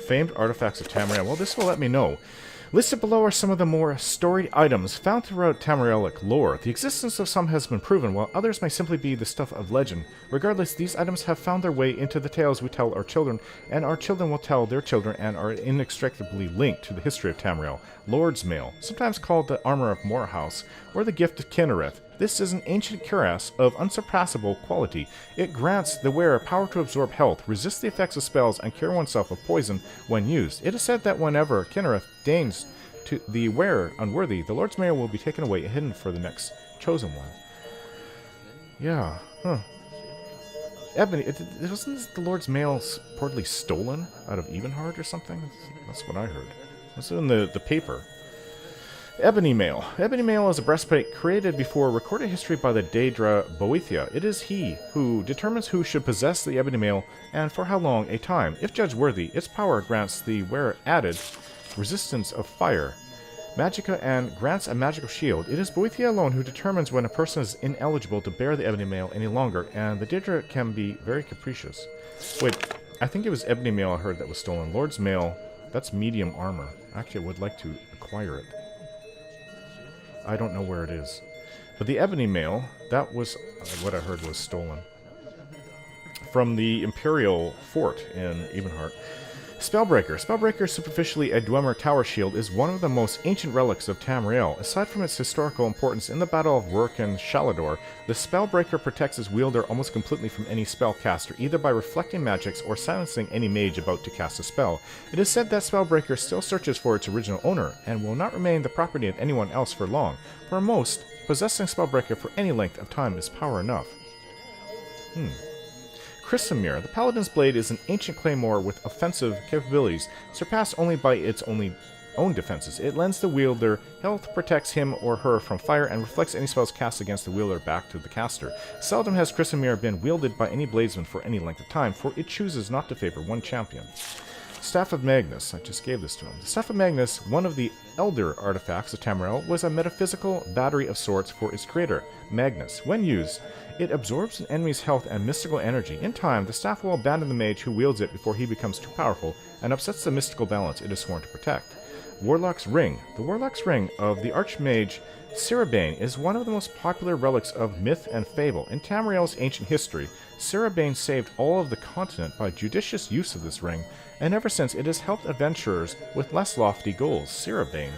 famed artifacts of Tamriel. Well, this will let me know. Listed below are some of the more storied items found throughout Tamrielic lore. The existence of some has been proven, while others may simply be the stuff of legend. Regardless, these items have found their way into the tales we tell our children, and our children will tell their children, and are inextricably linked to the history of Tamriel. Lord's Mail, sometimes called the Armor of Morhouse, or the Gift of Kinnereth. This is an ancient cuirass of unsurpassable quality. It grants the wearer power to absorb health, resist the effects of spells, and cure oneself of poison when used. It is said that whenever Kinnereth deigns to the wearer unworthy, the Lord's Mail will be taken away and hidden for the next chosen one. Yeah, Ebony, wasn't the Lord's Mail reportedly stolen out of Ebenhard or something? That's what I heard. That's in the paper. Ebony Mail. Ebony Mail is a breastplate created before recorded history by the Daedra Boethia. It is he who determines who should possess the Ebony Mail and for how long a time. If judged worthy, its power grants the wearer added resistance of fire, magicka, and grants a magical shield. It is Boethia alone who determines when a person is ineligible to bear the Ebony Mail any longer, and the Daedra can be very capricious. Wait, I think it was Ebony Mail I heard that was stolen. Lord's Mail, that's medium armor. Actually, I would like to acquire it. I don't know where it is. But the Ebony Mail, that was what I heard was stolen. From the Imperial Fort in Ebenhart. Spellbreaker. Spellbreaker, superficially a Dwemer tower shield, is one of the most ancient relics of Tamriel. Aside from its historical importance in the Battle of Rourke and Shalador, the Spellbreaker protects its wielder almost completely from any spellcaster, either by reflecting magics or silencing any mage about to cast a spell. It is said that Spellbreaker still searches for its original owner, and will not remain the property of anyone else for long. For most, possessing Spellbreaker for any length of time is power enough. Crescent. The Paladin's Blade is an ancient claymore with offensive capabilities, surpassed only by its own defenses. It lends the wielder health, protects him or her from fire, and reflects any spells cast against the wielder back to the caster. Seldom has Crescent been wielded by any bladesman for any length of time, for it chooses not to favor one champion. Staff of Magnus. I just gave this to him. The Staff of Magnus, one of the elder artifacts of Tamriel, was a metaphysical battery of sorts for its creator, Magnus. When used, it absorbs an enemy's health and mystical energy. In time, the staff will abandon the mage who wields it before he becomes too powerful and upsets the mystical balance it is sworn to protect. Warlock's Ring. The Warlock's Ring of the Archmage Ciribane is one of the most popular relics of myth and fable. In Tamriel's ancient history, Ciribane saved all of the continent by judicious use of this ring, and ever since it has helped adventurers with less lofty goals. Ciribane.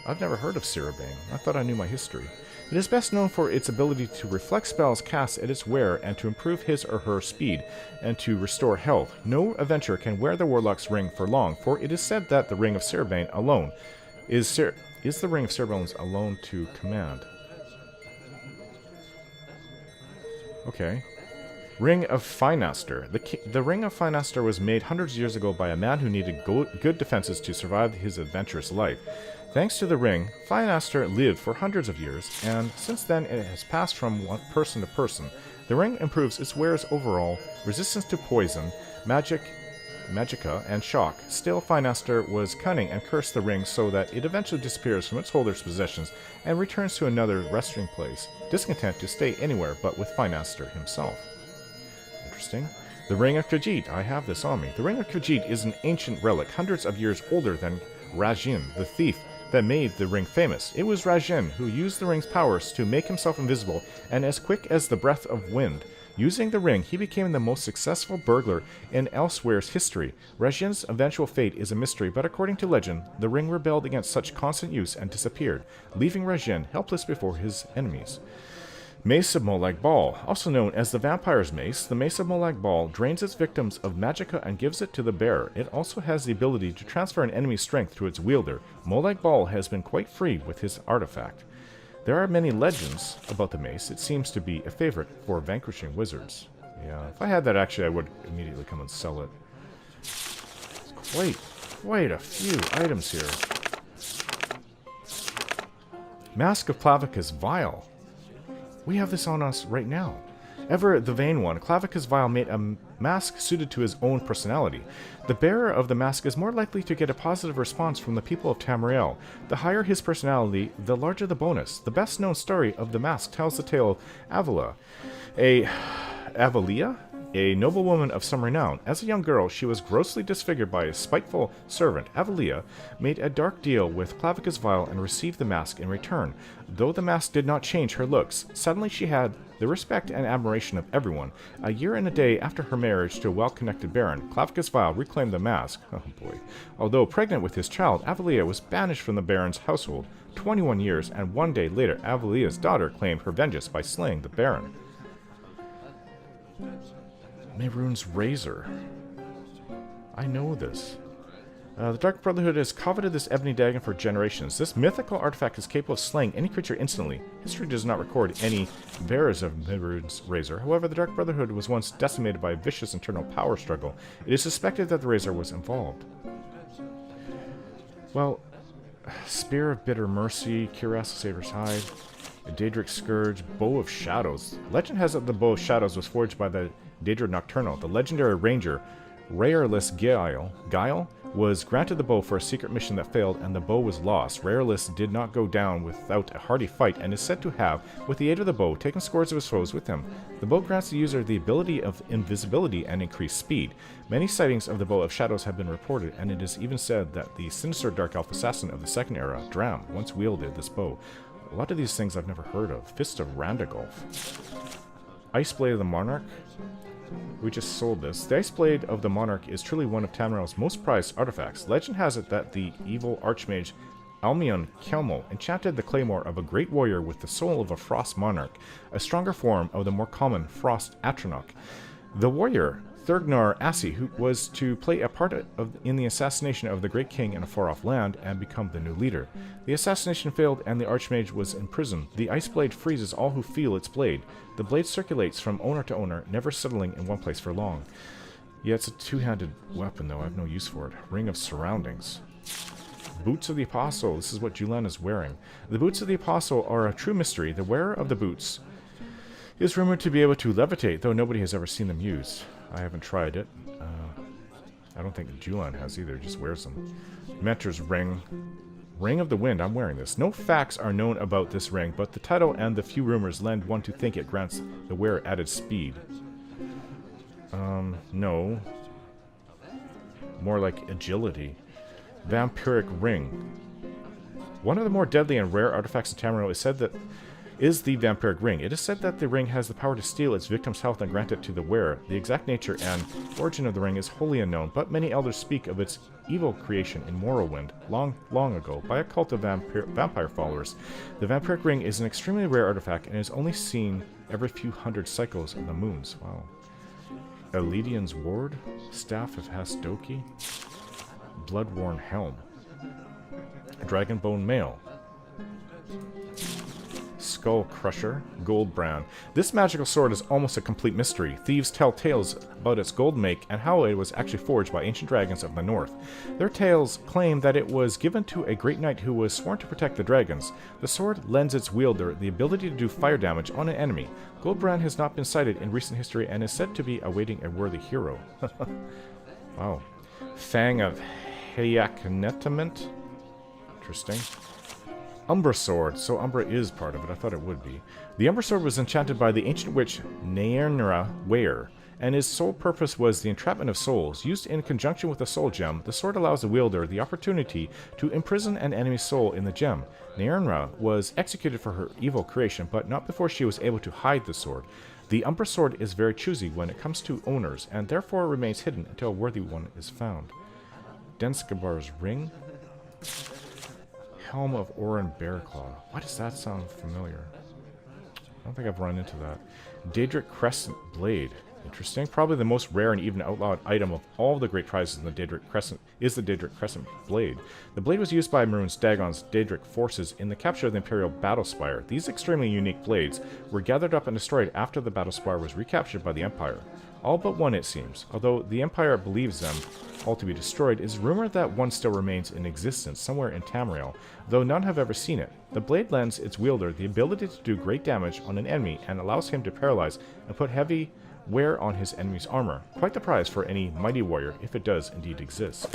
I've never heard of Ciribane. I thought I knew my history. It is best known for its ability to reflect spells cast at its wearer and to improve his or her speed, and to restore health. No adventurer can wear the Warlock's Ring for long, for it is said that the Ring of Ciribane alone is the Ring of Ciribane's alone to command. Okay. Ring of Finaster. The Ring of Finaster was made hundreds of years ago by a man who needed good defenses to survive his adventurous life. Thanks to the ring, Finaster lived for hundreds of years, and since then it has passed from one person to person. The ring improves its wearer's overall resistance to poison, magicka, and shock. Still, Finaster was cunning and cursed the ring so that it eventually disappears from its holder's possessions and returns to another resting place, discontent to stay anywhere but with Finaster himself. Interesting. The Ring of Khajiit. I have this on me. The Ring of Khajiit is an ancient relic, hundreds of years older than Rajin, the thief that made the ring famous. It was Rajin who used the ring's powers to make himself invisible and as quick as the breath of wind. Using the ring, he became the most successful burglar in Elswere's history. Rajin's eventual fate is a mystery, but according to legend, the ring rebelled against such constant use and disappeared, leaving Rajin helpless before his enemies. Mace of Molag Bal. Also known as the Vampire's Mace, the Mace of Molag Bal drains its victims of magicka and gives it to the bearer. It also has the ability to transfer an enemy's strength to its wielder. Molag Bal has been quite free with his artifact. There are many legends about the mace. It seems to be a favorite for vanquishing wizards. Yeah, if I had that, actually, I would immediately come and sell it. Quite a few items here. Mask of Clavicus Vial. We have this on us right now. Ever the vain one, Clavicus Vial made a mask suited to his own personality. The bearer of the mask is more likely to get a positive response from the people of Tamriel. The higher his personality, the larger the bonus. The best known story of the mask tells the tale of Avalia, a noblewoman of some renown. As a young girl, she was grossly disfigured by a spiteful servant. Avalia made a dark deal with Clavicus Vile and received the mask in return. Though the mask did not change her looks, suddenly she had the respect and admiration of everyone. A year and a day after her marriage to a well-connected baron, Clavicus Vile reclaimed the mask. Oh boy. Although pregnant with his child, Avalia was banished from the baron's household 21 years, and one day later, Avalia's daughter claimed her vengeance by slaying the baron. Mehrunes' razor. I know this. The Dark Brotherhood has coveted this Ebony Dagger for generations. This mythical artifact is capable of slaying any creature instantly. History does not record any bearers of Mehrunes' razor. However, the Dark Brotherhood was once decimated by a vicious internal power struggle. It is suspected that the razor was involved. Well, Spear of Bitter Mercy, Cuirass of Saber's Hide, a Daedric Scourge, Bow of Shadows. Legend has it the Bow of Shadows was forged by the Daedric Nocturnal. The legendary ranger, Rareless Guile, was granted the bow for a secret mission that failed, and the bow was lost. Rareless did not go down without a hearty fight, and is said to have, with the aid of the bow, taken scores of his foes with him. The bow grants the user the ability of invisibility and increased speed. Many sightings of the Bow of Shadows have been reported, and it is even said that the sinister Dark Elf assassin of the Second Era, Dram, once wielded this bow. A lot of these things I've never heard of. Fist of Randagulf. Iceblade of the Monarch. We just sold this. The Iceblade of the Monarch is truly one of Tamriel's most prized artifacts. Legend has it that the evil archmage Almion Kelmo enchanted the claymore of a great warrior with the soul of a frost monarch, a stronger form of the more common frost Atronach. The warrior, Thurgnar Assi, who was to play a part in the assassination of the great king in a far-off land and become the new leader. The assassination failed and the archmage was imprisoned. The Iceblade freezes all who feel its blade. The blade circulates from owner to owner, never settling in one place for long. Yeah, it's a two-handed weapon, though. I have no use for it. Ring of Surroundings. Boots of the Apostle. This is what Julian is wearing. The Boots of the Apostle are a true mystery. The wearer of the boots is rumored to be able to levitate, though nobody has ever seen them used. I haven't tried it. I don't think Julian has either, just wears them. Mentor's Ring. Ring of the Wind, I'm wearing this. No facts are known about this ring, but the title and the few rumors lend one to think it grants the wearer added speed. No. More like agility. Vampiric Ring. One of the more deadly and rare artifacts in Tamriel is the Vampiric Ring. It is said that the ring has the power to steal its victim's health and grant it to the wearer. The exact nature and origin of the ring is wholly unknown, but many elders speak of its evil creation in Morrowind, long ago, by a cult of vampire followers. The Vampiric Ring is an extremely rare artifact and is only seen every few hundred cycles of the moons. Wow. Eledian's Ward, Staff of Hasdoki, Bloodworn Helm, Dragonbone Mail, Skull Crusher, Gold Brand. This magical sword is almost a complete mystery. Thieves tell tales about its gold make and how it was actually forged by ancient dragons of the north. Their tales claim that it was given to a great knight who was sworn to protect the dragons. The sword lends its wielder the ability to do fire damage on an enemy. Gold Brand has not been cited in recent history and is said to be awaiting a worthy hero. Wow. Fang of Hayaknetament. Interesting. Umbra Sword. So Umbra is part of it. I thought it would be. The Umbra Sword was enchanted by the ancient witch Nairnra Ware, and its sole purpose was the entrapment of souls. Used in conjunction with the soul gem, the sword allows the wielder the opportunity to imprison an enemy's soul in the gem. Nairnra was executed for her evil creation, but not before she was able to hide the sword. The Umbra Sword is very choosy when it comes to owners, and therefore remains hidden until a worthy one is found. Denskabar's Ring. Helm of Orin Bearclaw. Why does that sound familiar? I don't think I've run into that. Daedric Crescent Blade. Interesting. Probably the most rare and even outlawed item of all the great prizes in the Daedric Crescent is the Daedric Crescent Blade. The blade was used by Mehrunes Dagon's Daedric forces in the capture of the Imperial Battle Spire. These extremely unique blades were gathered up and destroyed after the Battle Spire was recaptured by the Empire. All but one, it seems. Although the Empire believes them all to be destroyed, it is rumored that one still remains in existence somewhere in Tamriel, though none have ever seen it. The blade lends its wielder the ability to do great damage on an enemy and allows him to paralyze and put heavy wear on his enemy's armor. Quite the prize for any mighty warrior, if it does indeed exist.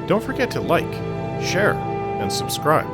Don't forget to like, share, and subscribe.